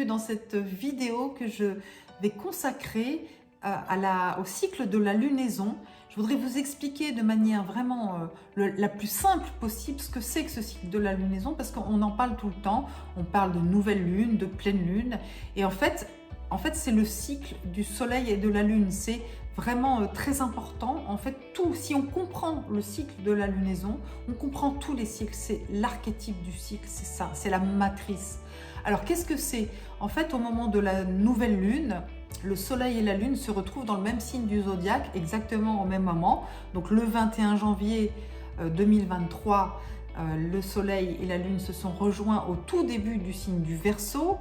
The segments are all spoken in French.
bienvenue dans cette vidéo que je vais consacrer au cycle de la lunaison. Je voudrais vous expliquer de manière vraiment la plus simple possible ce que c'est que ce cycle de la lunaison, parce qu'on en parle tout le temps. On parle de nouvelle lune, de pleine lune, et en fait c'est le cycle du soleil et de la lune. C'est vraiment très important. En fait, si on comprend le cycle de la lunaison, on comprend tous les cycles. C'est l'archétype du cycle, c'est ça, c'est la matrice. Alors qu'est-ce que c'est? En fait, au moment de la nouvelle lune, le soleil et la lune se retrouvent dans le même signe du zodiaque, exactement au même moment. Donc le 21 janvier 2023, le soleil et la lune se sont rejoints au tout début du signe du Verseau.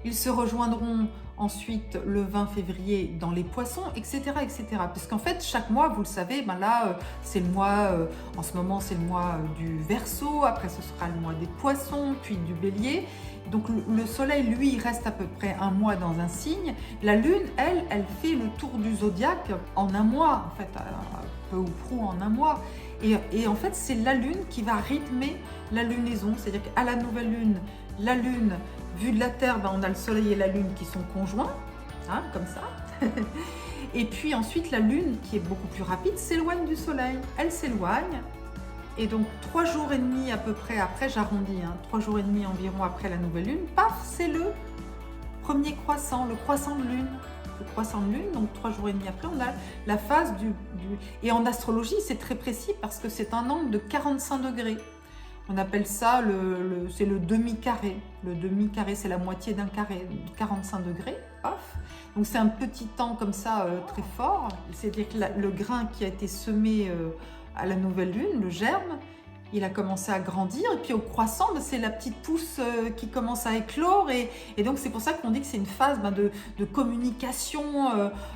Ils se rejoindront ensuite le 20 février dans les Poissons, etc. etc. Parce qu'en fait, chaque mois, vous le savez, c'est le mois, en ce moment, c'est le mois du Verseau, après ce sera le mois des Poissons, puis du Bélier. Donc le soleil, lui, il reste à peu près un mois dans un signe. La lune, elle fait le tour du zodiaque en un mois, en fait, peu ou prou en un mois. Et en fait, c'est la lune qui va rythmer la lunaison. C'est-à-dire qu'à la nouvelle lune, la lune, vue de la Terre, on a le soleil et la lune qui sont conjoints, hein, comme ça. Et puis ensuite, la lune, qui est beaucoup plus rapide, s'éloigne du soleil. Elle s'éloigne. Et donc 3 jours et demi à peu près après, j'arrondis, 3 jours et demi environ après la nouvelle lune, paf, c'est le premier croissant, le croissant de lune. Le croissant de lune, donc 3 jours et demi après, on a la phase du... Et en astrologie, c'est très précis parce que c'est un angle de 45 degrés. On appelle ça, c'est le demi-carré. Le demi-carré, c'est la moitié d'un carré, 45 degrés, paf. Donc c'est un petit temps comme ça, très fort. C'est-à-dire que le grain qui a été semé à la nouvelle lune, le germe, il a commencé à grandir. Et puis au croissant, c'est la petite pousse qui commence à éclore. Et donc c'est pour ça qu'on dit que c'est une phase de communication,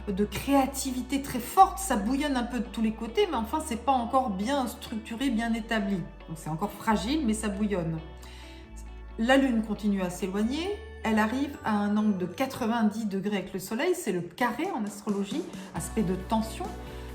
de créativité très forte. Ça bouillonne un peu de tous les côtés, mais enfin, c'est pas encore bien structuré, bien établi. Donc c'est encore fragile, mais ça bouillonne. La lune continue à s'éloigner. Elle arrive à un angle de 90 degrés avec le soleil. C'est le carré en astrologie, aspect de tension.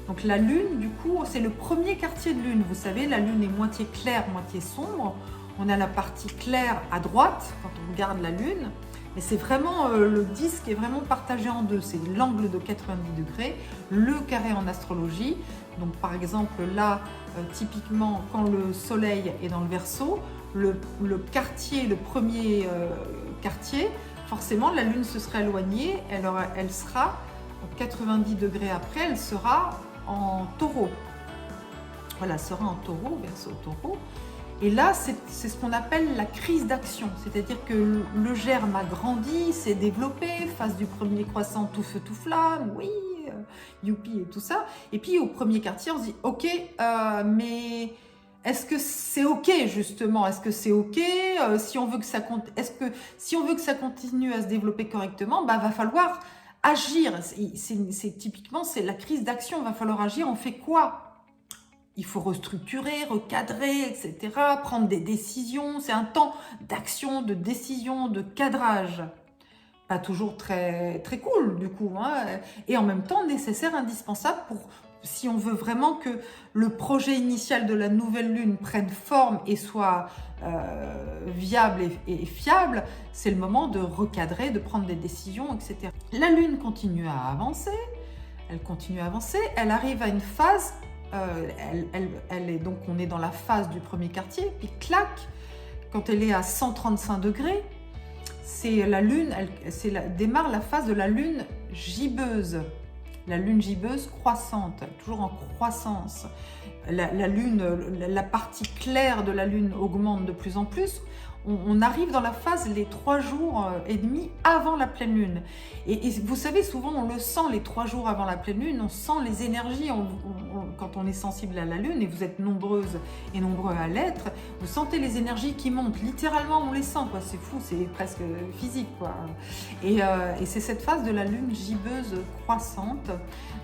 Donc la lune, du coup, c'est le premier quartier de lune. Vous savez, la lune est moitié claire, moitié sombre. On a la partie claire à droite quand on regarde la lune. Et c'est vraiment, le disque est vraiment partagé en deux. C'est l'angle de 90 degrés, le carré en astrologie. Donc par exemple, là, typiquement, quand le soleil est dans le Verseau, le quartier, le premier quartier, forcément, la lune se serait éloignée. Elle sera 90 degrés après, elle sera en Taureau. Voilà, elle sera en Taureau, Verseau Taureau. Et là, c'est ce qu'on appelle la crise d'action. C'est-à-dire que le germe a grandi, s'est développé, phase du premier croissant, tout feu, tout flamme, oui, youpi et tout ça. Et puis au premier quartier, on se dit, ok, mais est-ce que c'est ok justement? Est-ce que c'est ok si on veut que ça si on veut que ça continue à se développer correctement, va falloir agir. Typiquement, c'est la crise d'action. Il va falloir agir. On fait quoi? Il faut restructurer, recadrer, etc. Prendre des décisions. C'est un temps d'action, de décision, de cadrage. Pas toujours très, très cool, du coup. Et en même temps, nécessaire, indispensable si on veut vraiment que le projet initial de la nouvelle lune prenne forme et soit viable et fiable, c'est le moment de recadrer, de prendre des décisions, etc. La lune continue à avancer, elle arrive à une phase, donc on est dans la phase du premier quartier, puis clac, quand elle est à 135 degrés, c'est la lune, démarre la phase de la lune gibbeuse. La lune gibbeuse croissante, toujours en croissance. La lune, la partie claire de la lune augmente de plus en plus. On arrive dans la phase les 3 jours et demi avant la pleine lune. Et vous savez, souvent on le sent les 3 jours avant la pleine lune, on sent les énergies quand on est sensible à la lune, et vous êtes nombreuses et nombreux à l'être, vous sentez les énergies qui montent, littéralement on les sent, quoi. C'est fou, c'est presque physique, quoi. Et c'est cette phase de la lune gibbeuse croissante,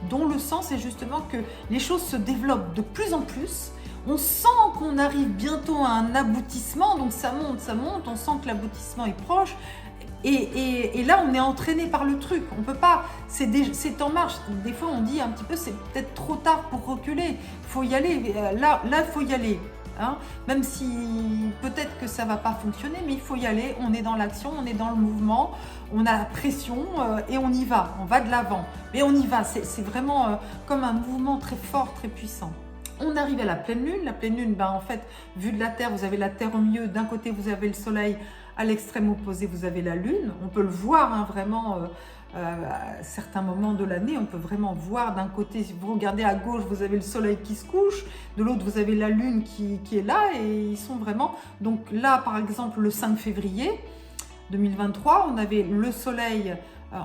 dont le sens est justement que les choses se développent de plus en plus. On sent qu'on arrive bientôt à un aboutissement, donc ça monte, on sent que l'aboutissement est proche. Et là, on est entraîné par le truc. On peut pas, c'est en marche. Des fois, on dit un petit peu, c'est peut-être trop tard pour reculer. Il faut y aller. Là, il faut y aller. hein. Même si peut-être que ça ne va pas fonctionner, mais il faut y aller, on est dans l'action, on est dans le mouvement, on a la pression et on y va, on va de l'avant. Mais on y va, c'est vraiment comme un mouvement très fort, très puissant. On arrive à la pleine lune. La pleine lune, ben, en fait, vue de la Terre, vous avez la Terre au milieu, d'un côté vous avez le Soleil, à l'extrême opposé vous avez la Lune. On peut le voir hein, vraiment à certains moments de l'année, on peut vraiment voir d'un côté, si vous regardez à gauche, vous avez le Soleil qui se couche, de l'autre vous avez la Lune qui est là et ils sont vraiment... Donc là, par exemple, le 5 février 2023, on avait le Soleil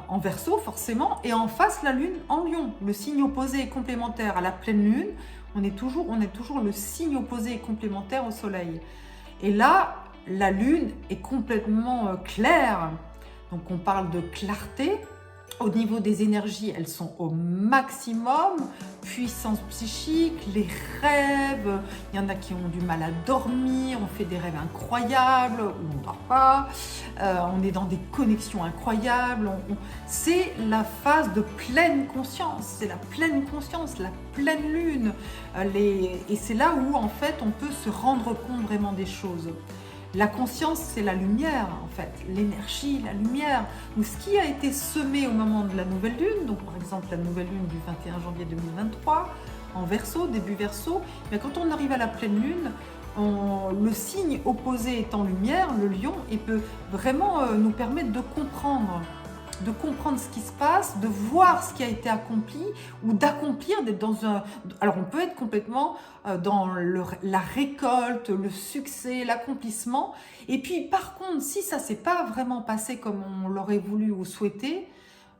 en Verseau forcément et en face la Lune en Lion. Le signe opposé et complémentaire à la pleine Lune, on est toujours le signe opposé et complémentaire au Soleil. Et là, la Lune est complètement claire. Donc on parle de clarté. Au niveau des énergies, elles sont au maximum. Puissance psychique, les rêves. Il y en a qui ont du mal à dormir. On fait des rêves incroyables ou on ne dort pas. On est dans des connexions incroyables. C'est la phase de pleine conscience. C'est la pleine conscience, la pleine lune. Et c'est là où en fait on peut se rendre compte vraiment des choses. La conscience, c'est la lumière, en fait, l'énergie, la lumière. Donc, ce qui a été semé au moment de la nouvelle lune, donc par exemple la nouvelle lune du 21 janvier 2023, en Verseau, début Verseau, mais quand on arrive à la pleine lune, le signe opposé étant lumière, le lion, il peut vraiment nous permettre de comprendre ce qui se passe, de voir ce qui a été accompli ou d'accomplir, d'être dans un... Alors on peut être complètement dans la récolte, le succès, l'accomplissement. Et puis par contre, si ça ne s'est pas vraiment passé comme on l'aurait voulu ou souhaité,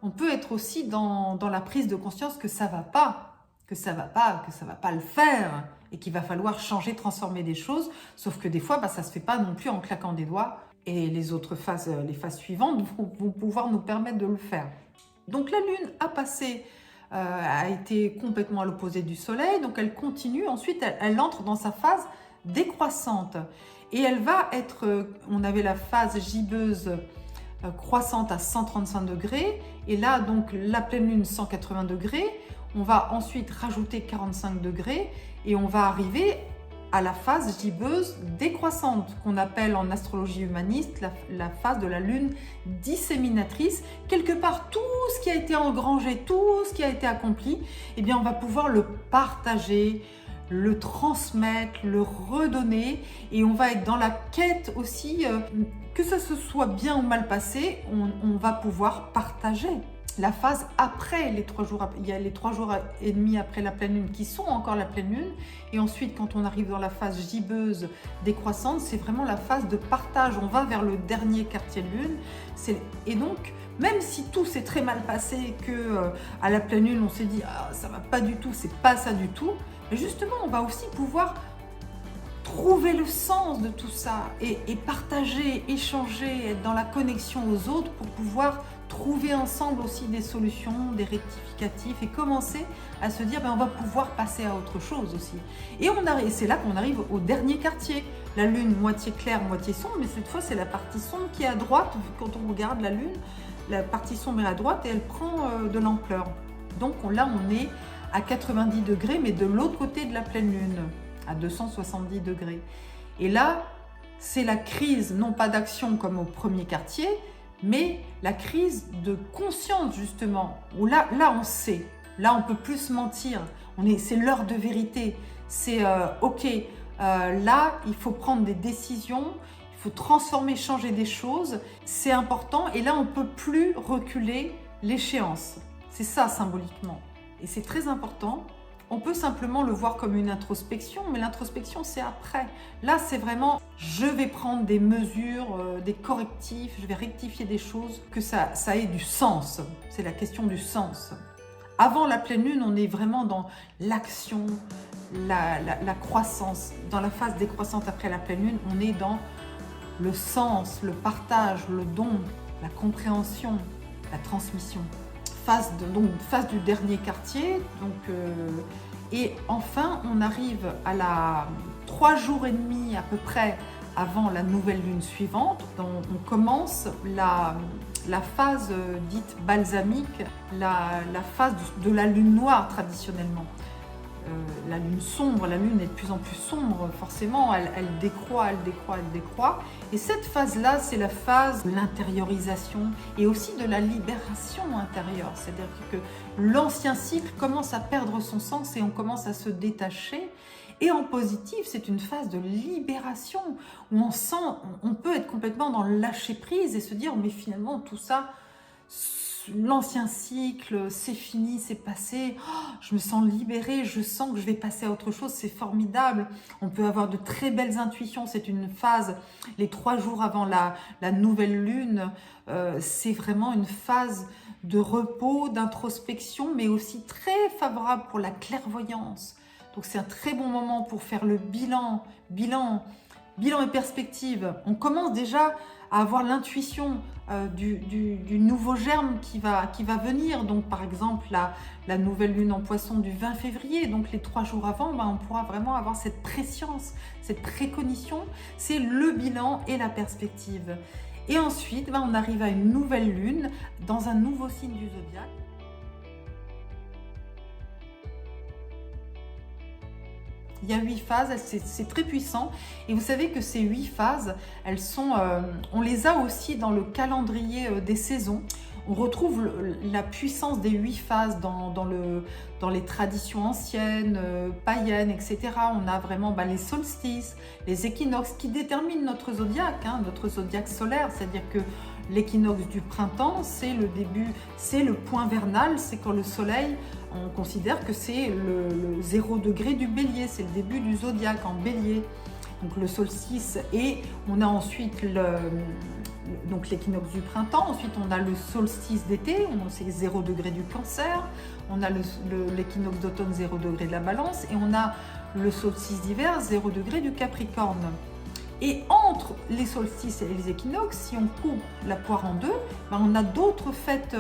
on peut être aussi dans la prise de conscience que ça ne va pas, que ça va pas le faire et qu'il va falloir changer, transformer des choses. Sauf que des fois, ça ne se fait pas non plus en claquant des doigts. Et les autres phases, les phases suivantes vont pouvoir nous permettre de le faire. Donc la Lune a été complètement à l'opposé du Soleil, donc elle continue, ensuite elle entre dans sa phase décroissante. Et elle va être, on avait la phase gibbeuse croissante à 135 degrés, et là donc la pleine Lune 180 degrés, on va ensuite rajouter 45 degrés, et on va arriver à la phase gibbeuse décroissante, qu'on appelle en astrologie humaniste la phase de la lune disséminatrice. Quelque part, tout ce qui a été engrangé, tout ce qui a été accompli, eh bien, on va pouvoir le partager, le transmettre, le redonner, et on va être dans la quête aussi, que ça se soit bien ou mal passé, on va pouvoir partager. La phase après les 3 jours, il y a les 3 jours et demi après la pleine lune qui sont encore la pleine lune, et ensuite quand on arrive dans la phase gibbeuse décroissante, c'est vraiment la phase de partage, on va vers le dernier quartier de lune, et donc même si tout s'est très mal passé, que à la pleine lune on s'est dit ah, ça va pas du tout, c'est pas ça du tout, mais justement on va aussi pouvoir trouver le sens de tout ça et partager, échanger, être dans la connexion aux autres pour pouvoir trouver ensemble aussi des solutions, des rectificatifs et commencer à se dire on va pouvoir passer à autre chose aussi. Et c'est là qu'on arrive au dernier quartier. La lune moitié claire, moitié sombre, mais cette fois c'est la partie sombre qui est à droite. Quand on regarde la lune, la partie sombre est à droite et elle prend de l'ampleur. Donc là on est à 90 degrés mais de l'autre côté de la pleine lune, à 270 degrés. Et là c'est la crise, non pas d'action comme au premier quartier, mais la crise de conscience justement, où là on sait, là on peut plus se mentir, c'est l'heure de vérité, c'est ok, là il faut prendre des décisions, il faut transformer, changer des choses, c'est important, et là on ne peut plus reculer l'échéance, c'est ça symboliquement, et c'est très important. On peut simplement le voir comme une introspection, mais l'introspection, c'est après. Là, c'est vraiment, je vais prendre des mesures, des correctifs, je vais rectifier des choses, que ça ait du sens. C'est la question du sens. Avant la pleine lune, on est vraiment dans l'action, la croissance. Dans la phase décroissante après la pleine lune, on est dans le sens, le partage, le don, la compréhension, la transmission. Phase du dernier quartier, et enfin on arrive à 3 jours et demi à peu près avant la nouvelle lune suivante. On commence la phase dite balsamique, la phase de la lune noire traditionnellement. la lune sombre, la lune est de plus en plus sombre, forcément, elle décroît, elle décroît, elle décroît. Et cette phase-là, c'est la phase de l'intériorisation et aussi de la libération intérieure. C'est-à-dire que l'ancien cycle commence à perdre son sens et on commence à se détacher. Et en positif, c'est une phase de libération où on sent, on peut être complètement dans le lâcher prise et se dire, mais finalement, tout ça, l'ancien cycle, c'est fini, c'est passé, oh, je me sens libérée, je sens que je vais passer à autre chose, c'est formidable. On peut avoir de très belles intuitions, c'est une phase, les 3 jours avant la nouvelle lune, c'est vraiment une phase de repos, d'introspection, mais aussi très favorable pour la clairvoyance. Donc c'est un très bon moment pour faire le bilan et perspective. On commence déjà à avoir l'intuition du nouveau germe qui va venir. Donc par exemple la nouvelle lune en poisson du 20 février, donc les 3 jours avant, on pourra vraiment avoir cette préscience, cette précognition, c'est le bilan et la perspective. Et ensuite, on arrive à une nouvelle lune dans un nouveau signe du zodiaque. Il y a 8 phases, c'est très puissant. Et vous savez que ces 8 phases, elles sont, on les a aussi dans le calendrier des saisons. On retrouve la puissance des 8 phases dans les traditions anciennes, païennes, etc. On a vraiment les solstices, les équinoxes qui déterminent notre zodiaque solaire. C'est-à-dire que l'équinoxe du printemps, c'est le début, c'est le point vernal, c'est quand le soleil, on considère que c'est le 0 degré du bélier, c'est le début du zodiaque en bélier. Donc le solstice, et on a ensuite donc l'équinoxe du printemps, ensuite on a le solstice d'été, c'est 0 degré du cancer, on a l'équinoxe d'automne 0 degré de la balance, et on a le solstice d'hiver 0 degré du capricorne. Et entre les solstices et les équinoxes, si on coupe la poire en deux, on a d'autres fêtes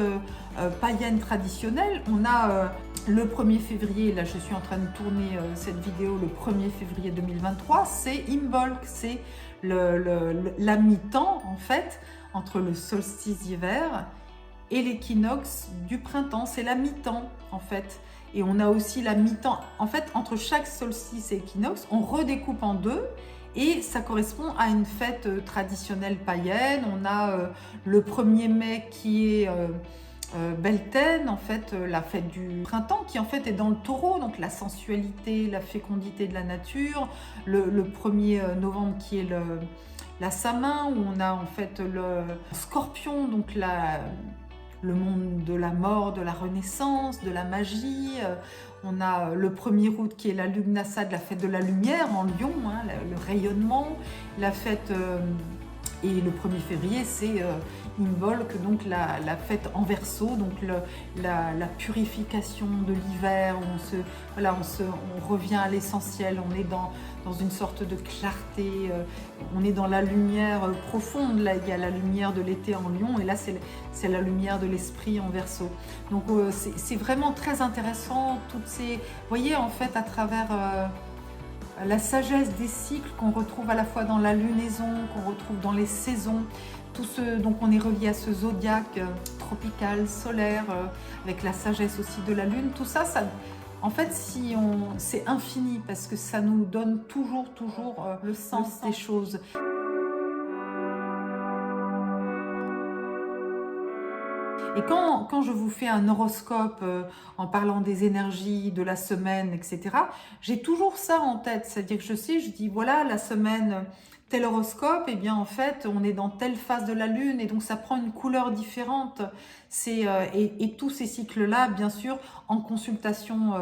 païennes traditionnelles. On a le 1er février, là je suis en train de tourner cette vidéo, le 1er février 2023, c'est Imbolc, c'est la mi-temps en fait, entre le solstice d'hiver et l'équinoxe du printemps, c'est la mi-temps en fait. Et on a aussi la mi-temps, en fait, entre chaque solstice et équinoxe, on redécoupe en deux. Et ça correspond à une fête traditionnelle païenne. On a le 1er mai qui est Beltane, en fait, la fête du printemps, qui en fait est dans le taureau, donc la sensualité, la fécondité de la nature. Le 1er novembre qui est la Samin, où on a en fait le scorpion, donc le monde de la mort, de la renaissance, de la magie. On a le 1er août qui est la Lugnasad, la fête de la lumière en Lion, le rayonnement. La fête, et le 1er février, c'est Imbolc, donc la fête en Verseau, donc la purification de l'hiver, où on revient à l'essentiel, on est dans une sorte de clarté, on est dans la lumière profonde. Là, il y a la lumière de l'été en Lion, et là, c'est la lumière de l'esprit en Verseau. Donc, c'est vraiment très intéressant, toutes ces... Vous voyez, en fait, à travers la sagesse des cycles qu'on retrouve à la fois dans la lunaison, qu'on retrouve dans les saisons, donc on est relié à ce zodiaque tropical, solaire, avec la sagesse aussi de la lune. Tout ça, en fait, c'est infini, parce que ça nous donne toujours le sens des choses. Et quand je vous fais un horoscope en parlant des énergies de la semaine, etc., j'ai toujours ça en tête. C'est-à-dire que je dis voilà, la semaine, tel horoscope, et bien en fait, on est dans telle phase de la lune, et donc ça prend une couleur différente. Et tous ces cycles-là, bien sûr, en consultation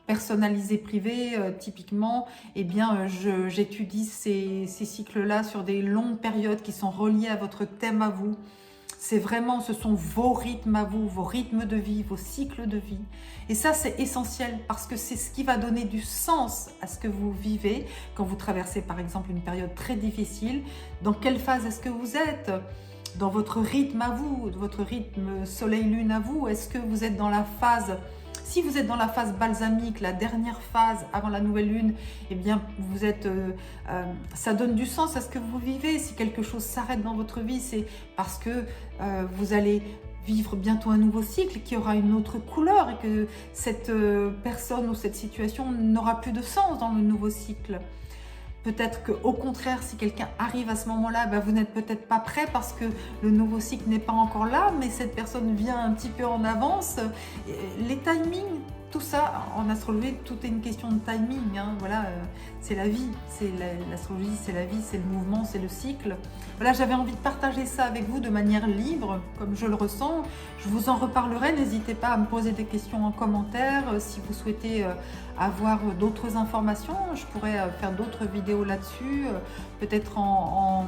personnalisée privée, typiquement, eh bien, j'étudie ces cycles-là sur des longues périodes qui sont reliées à votre thème à vous. C'est vraiment, ce sont vos rythmes à vous, vos rythmes de vie, vos cycles de vie. Et ça, c'est essentiel, parce que c'est ce qui va donner du sens à ce que vous vivez quand vous traversez, par exemple, une période très difficile. Dans quelle phase est-ce que vous êtes ? Dans votre rythme à vous, votre rythme soleil-lune à vous, est-ce que vous êtes dans la phase... Si vous êtes dans la phase balsamique, la dernière phase avant la nouvelle lune, eh bien, vous êtes, ça donne du sens à ce que vous vivez. Si quelque chose s'arrête dans votre vie, c'est parce que vous allez vivre bientôt un nouveau cycle qui aura une autre couleur et que cette personne ou cette situation n'aura plus de sens dans le nouveau cycle. Peut-être qu'au contraire, si quelqu'un arrive à ce moment-là, ben vous n'êtes peut-être pas prêt parce que le nouveau cycle n'est pas encore là, mais cette personne vient un petit peu en avance. Les timings, tout ça, en astrologie, tout est une question de timing. Hein. Voilà, c'est la vie, l'astrologie, c'est la vie, c'est le mouvement, c'est le cycle. Voilà, j'avais envie de partager ça avec vous de manière libre, comme je le ressens. Je vous en reparlerai, n'hésitez pas à me poser des questions en commentaire. Si vous souhaitez avoir d'autres informations, je pourrais faire d'autres vidéos là-dessus, peut-être en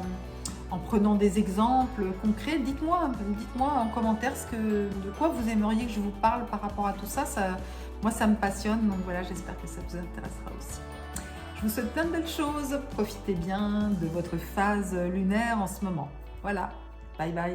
prenant des exemples concrets. Dites-moi en commentaire de quoi vous aimeriez que je vous parle par rapport à tout ça. Moi, ça me passionne, donc voilà, j'espère que ça vous intéressera aussi. Je vous souhaite plein de belles choses. Profitez bien de votre phase lunaire en ce moment. Voilà, bye bye.